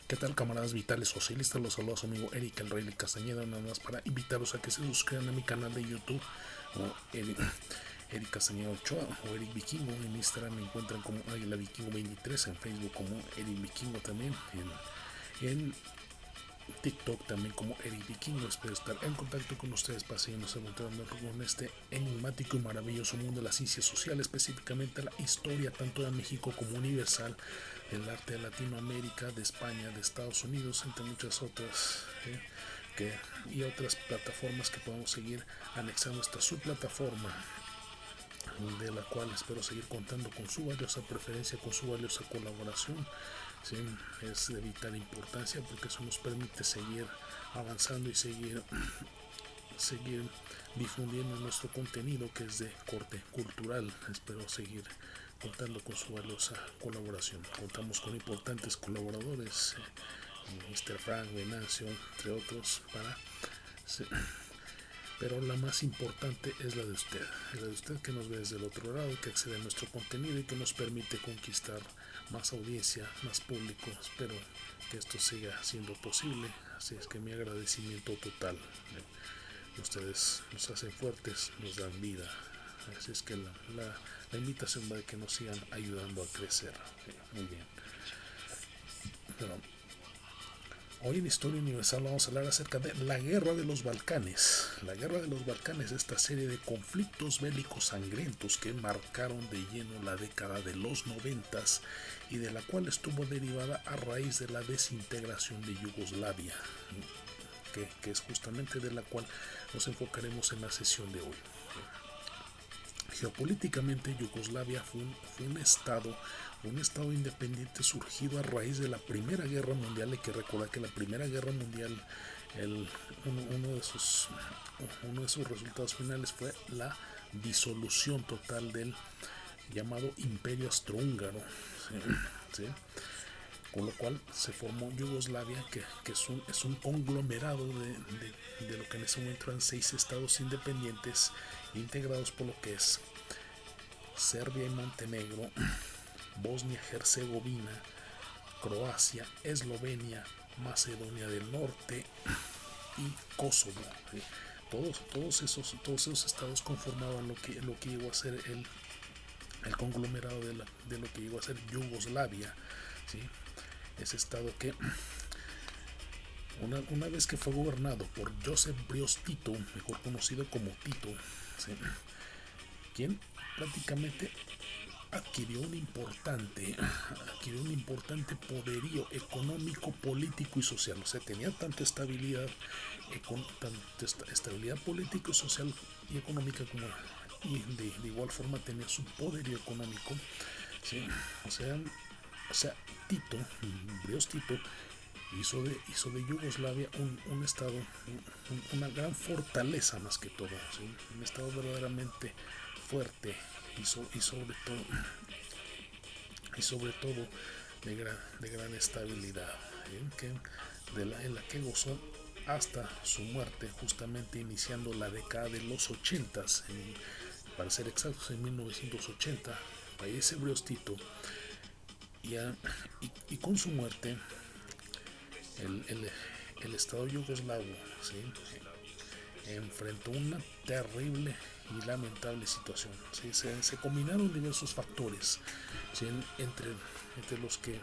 ¿Qué tal, camaradas vitales socialistas? Los saludos a su amigo Eric el Rey de Castañeda, nada más para invitarlos a que se suscriban a mi canal de YouTube o Eric Castañeda Ochoa o Eric Vikingo. En Instagram me encuentran como Águila Vikingo 23, en Facebook como Eric Vikingo también, en TikTok también como Eric Vikingo. Espero estar en contacto con ustedes para seguirnos encontrando con este enigmático y maravilloso mundo de la ciencia social, específicamente la historia tanto de México como universal, del arte de Latinoamérica, de España, de Estados Unidos, entre muchas otras, y otras plataformas que podemos seguir anexando esta subplataforma, de la cual espero seguir contando con su valiosa preferencia, con su valiosa colaboración. Sí, es de vital importancia porque eso nos permite seguir avanzando y seguir difundiendo nuestro contenido, que es de corte cultural. Espero seguir contando con su valiosa colaboración. Contamos con importantes colaboradores, Mr. Frank, Venancio, entre otros, pero la más importante es la de usted que nos ve desde el otro lado, que accede a nuestro contenido y que nos permite conquistar más audiencia, más público. Espero que esto siga siendo posible, así es que mi agradecimiento total. Ustedes nos hacen fuertes, nos dan vida, así es que la invitación va de que nos sigan ayudando a crecer. Muy bien. Pero hoy en Historia Universal vamos a hablar acerca de la Guerra de los Balcanes. La Guerra de los Balcanes, esta serie de conflictos bélicos sangrientos que marcaron de lleno la década de los 90 y de la cual estuvo derivada a raíz de la desintegración de Yugoslavia, que es justamente de la cual nos enfocaremos en la sesión de hoy. Geopolíticamente, Yugoslavia fue un estado independiente surgido a raíz de la Primera Guerra Mundial. Hay que recordar que la Primera Guerra Mundial, uno de sus resultados finales fue la disolución total del llamado Imperio Austrohúngaro. ¿Sí? ¿Sí? Con lo cual se formó Yugoslavia, que es un conglomerado de lo que en ese momento eran 6 estados independientes integrados por lo que es Serbia y Montenegro, Bosnia-Herzegovina, Croacia, Eslovenia, Macedonia del Norte y Kosovo. ¿Sí? Todos esos estados conformaban lo que llegó a ser el conglomerado de lo que llegó a ser Yugoslavia. ¿Sí? Ese estado que una vez que fue gobernado por Joseph Broz Tito, mejor conocido como Tito, ¿sí? Quien prácticamente adquirió un importante poderío económico, político y social. O sea, tenía tanta estabilidad política, social y económica como, y de igual forma tenía su poderío económico. ¿Sí? O sea, Tito, Broz Tito, hizo de Yugoslavia un estado, una gran fortaleza más que todo, ¿sí? Un estado verdaderamente fuerte y sobre todo de gran estabilidad, ¿sí? En la que gozó hasta su muerte, justamente iniciando la década de los 80, para ser exactos en 1980 fallece Broz Tito y con su muerte el Estado yugoslavo, ¿sí? Enfrentó una terrible y lamentable situación. ¿Sí? Se combinaron diversos factores, ¿sí? entre los que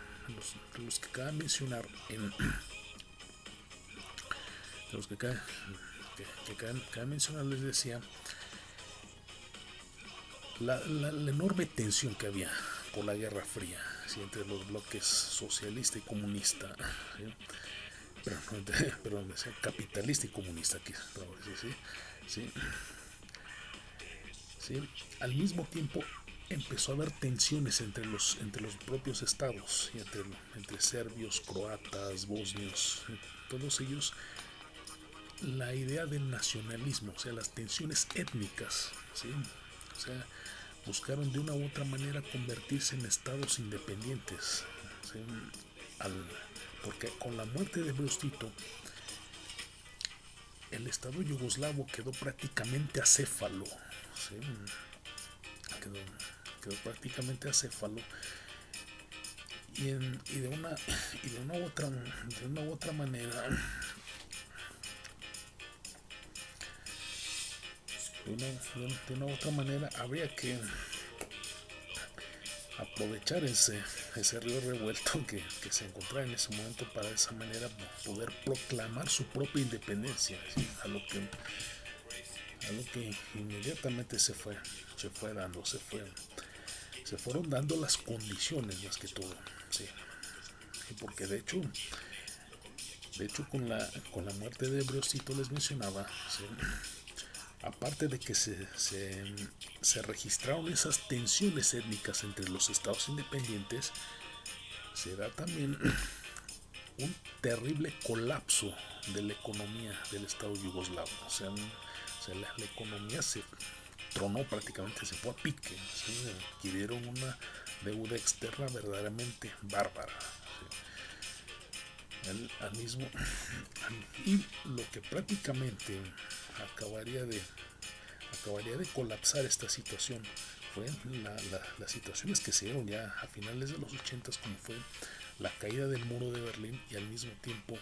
cabe mencionar cabe mencionar, les decía, la enorme tensión que había por la Guerra Fría, ¿sí? Entre los bloques socialista y comunista, ¿sí? Perdón, capitalista y comunista aquí, ¿sí? ¿Sí? ¿Sí? Al mismo tiempo empezó a haber tensiones entre los propios estados, entre serbios, croatas, bosnios, todos ellos. La idea del nacionalismo, o sea, las tensiones étnicas, ¿sí? O sea, buscaron de una u otra manera convertirse en estados independientes, ¿sí? Porque con la muerte de Broz Tito, el estado yugoslavo quedó prácticamente acéfalo, ¿sí? quedó prácticamente acéfalo de una u otra manera, de una u otra manera habría que aprovechar ese río revuelto que se encontraba en ese momento para de esa manera poder proclamar su propia independencia, ¿sí? A lo que inmediatamente se fueron dando las condiciones más que todo, ¿sí? Porque de hecho con la muerte de Briosito les mencionaba, ¿sí? Aparte de que se registraron esas tensiones étnicas entre los estados independientes, se da también un terrible colapso de la economía del estado yugoslavo. O sea, la economía se tronó prácticamente, se fue a pique, ¿sí? Adquirieron una deuda externa verdaderamente bárbara, ¿sí? Y lo que prácticamente acabaría de colapsar esta situación fue las situaciones que se dieron ya a finales de los 80, como fue la caída del muro de Berlín y al mismo tiempo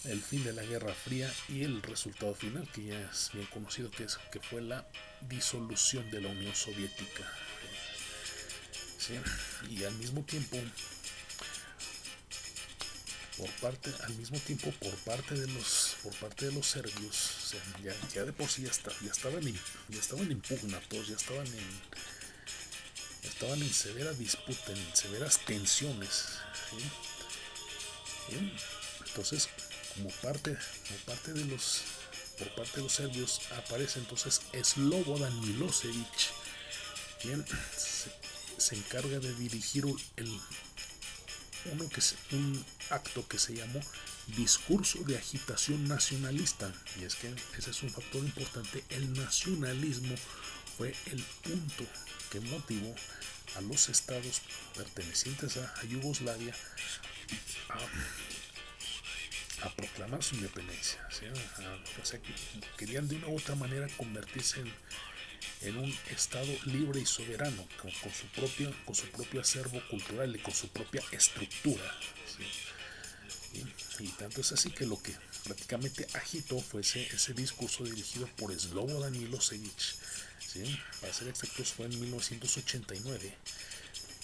el fin de la Guerra Fría y el resultado final, que ya es bien conocido, que fue la disolución de la Unión Soviética, ¿sí? Y al mismo tiempo por parte de los serbios, o sea, ya de por sí ya estaban en pugna, todos ya estaban en severa disputa, en severas tensiones, ¿sí? Entonces, por parte de los serbios aparece entonces Slobodan Milosevic, quien se encarga de dirigir un acto que se llamó discurso de agitación nacionalista. Y es que ese es un factor importante. El nacionalismo fue el punto que motivó a los estados pertenecientes a Yugoslavia a proclamar su independencia, ¿sí? O sea, que querían de una u otra manera convertirse en un estado libre y soberano, con su propio acervo cultural y con su propia estructura, ¿sí? Y tanto es así que lo que prácticamente agitó fue ese discurso dirigido por Slobodan Milosevic, ¿sí? Para ser exactos, fue en 1989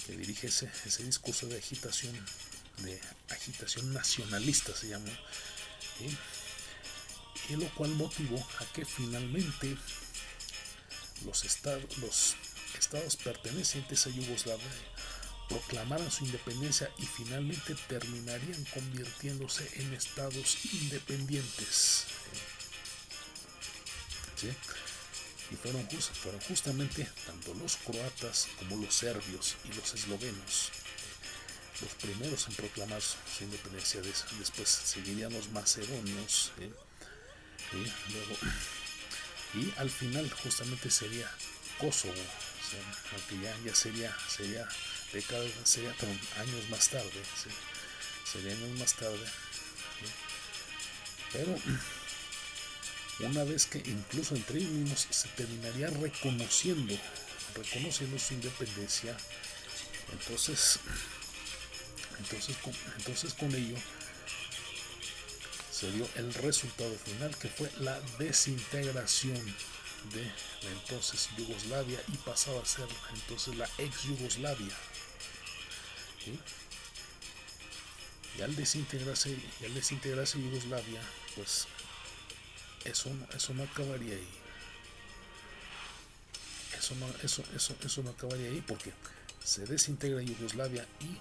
que dirige ese discurso de agitación nacionalista, se llama, ¿sí? Y lo cual motivó a que finalmente los estados pertenecientes a Yugoslavia proclamaran su independencia y finalmente terminarían convirtiéndose en estados independientes, ¿sí? Y fueron justamente tanto los croatas como los serbios y los eslovenos los primeros en proclamar su independencia. Después seguirían los macedonios, y al final justamente sería Kosovo, o sea, aunque ya sería décadas, años más tarde, ¿sí? Sería años más tarde, ¿sí? Pero una vez que incluso entre ellos mismos se terminaría reconociendo su independencia, entonces con ello se dio el resultado final, que fue la desintegración de la entonces Yugoslavia y pasaba a ser entonces la ex Yugoslavia, ¿sí? Y al desintegrarse Yugoslavia, pues eso no acabaría ahí. Eso no acabaría ahí, porque se desintegra Yugoslavia y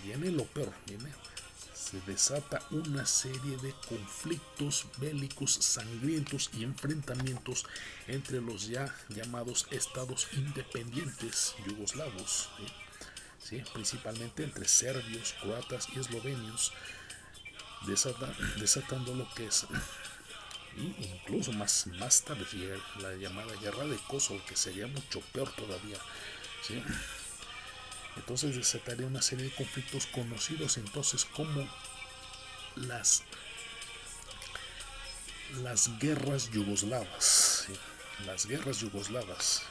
viene lo peor, se desata una serie de conflictos bélicos sangrientos y enfrentamientos entre los ya llamados estados independientes yugoslavos, ¿sí? Principalmente entre serbios, croatas y eslovenios, desatando lo que es, incluso más tarde, la llamada guerra de Kosovo, que sería mucho peor todavía, ¿sí? Entonces desataría una serie de conflictos conocidos entonces como las guerras yugoslavas, ¿sí? Las guerras yugoslavas,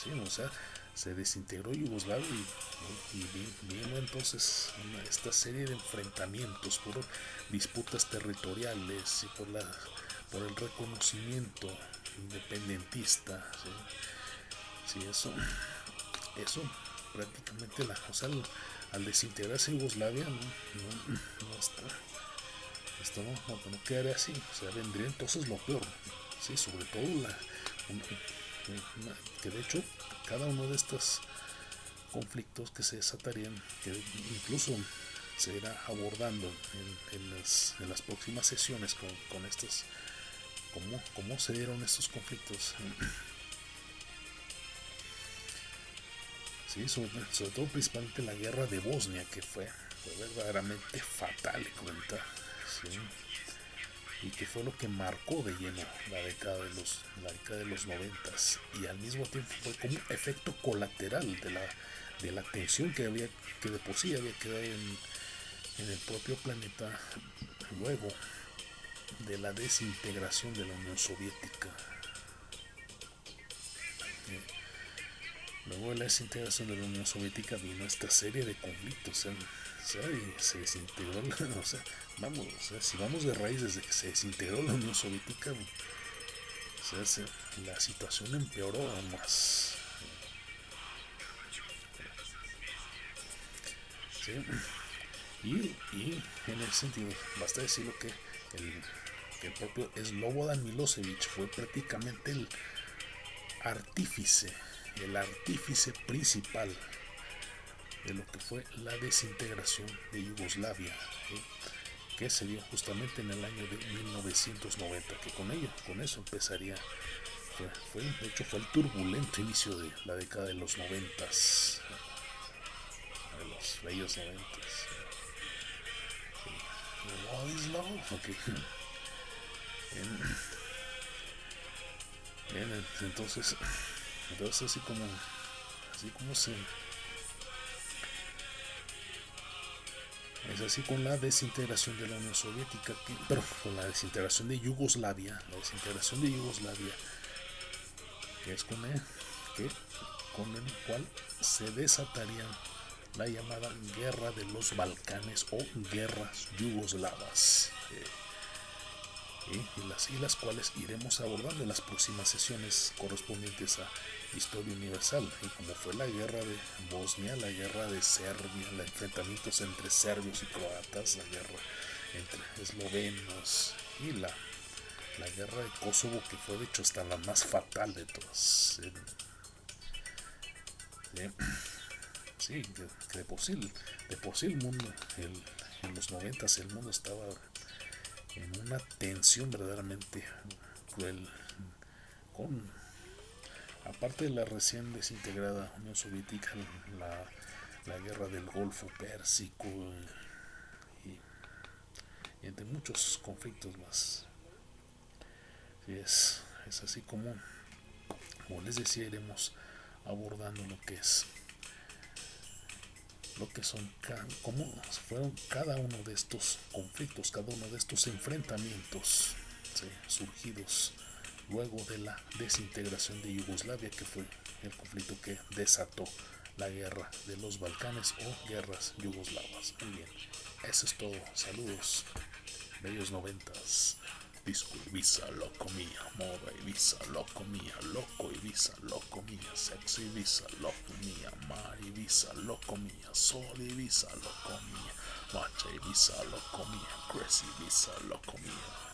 ¿sí? O sea, se desintegró Yugoslavia y vino entonces esta serie de enfrentamientos por disputas territoriales y por el reconocimiento independentista. ¿Sí? Sí, eso prácticamente al desintegrarse Yugoslavia no está. Esto no quedaría así, o sea, vendría entonces lo peor, ¿sí? Sobre todo que de hecho cada uno de estos conflictos que se desatarían, que incluso se irá abordando en las próximas sesiones con estos, cómo se dieron estos conflictos. Sí, sobre todo principalmente la guerra de Bosnia, que fue verdaderamente fatal y cruenta, ¿sí? Y que fue lo que marcó de lleno la década de los 90, y al mismo tiempo fue como un efecto colateral de la tensión que de por sí había quedado en el propio planeta luego de la desintegración de la Unión Soviética. Luego de la desintegración de la Unión Soviética vino esta serie de conflictos, y se desintegró, si vamos de raíz desde que se desintegró la Unión Soviética, la situación empeoró aún más. ¿Sí? Y en ese sentido, basta decirlo que el propio Slobodan Milosevic fue prácticamente el artífice principal de lo que fue la desintegración de Yugoslavia, que se dio justamente en el año de 1990, que con eso empezaría, de hecho fue el turbulento inicio de la década de los 90, de los bellos 90. Okay. Entonces así como es así con la desintegración de la Unión Soviética, pero con la desintegración de Yugoslavia, que es con el cual se desataría la llamada Guerra de los Balcanes o guerras yugoslavas, y las cuales iremos abordando en las próximas sesiones correspondientes a Historia Universal, y como fue la guerra de Bosnia, la guerra de Serbia, los enfrentamientos entre serbios y croatas, la guerra entre eslovenos y la guerra de Kosovo, que fue de hecho hasta la más fatal de todas. Sí, que de por sí el mundo, en los 90 el mundo estaba en una tensión verdaderamente cruel, aparte de la recién desintegrada Unión Soviética, la guerra del Golfo Pérsico, y entre muchos conflictos más. Y es así como les decía, iremos abordando lo que son, cómo fueron cada uno de estos conflictos, cada uno de estos enfrentamientos, ¿sí?, surgidos luego de la desintegración de Yugoslavia, que fue el conflicto que desató la guerra de los Balcanes o guerras yugoslavas. Muy bien, eso es todo. Saludos, bellos 90s. Disco Ibiza, loco mía, moda Ibiza, loco mía, loco Ibiza, loco mía, sexy Ibiza, loco mía, mar Ibiza, loco mía, sol Ibiza, loco mía, macha Ibiza, loco mía, crazy Ibiza, loco mía.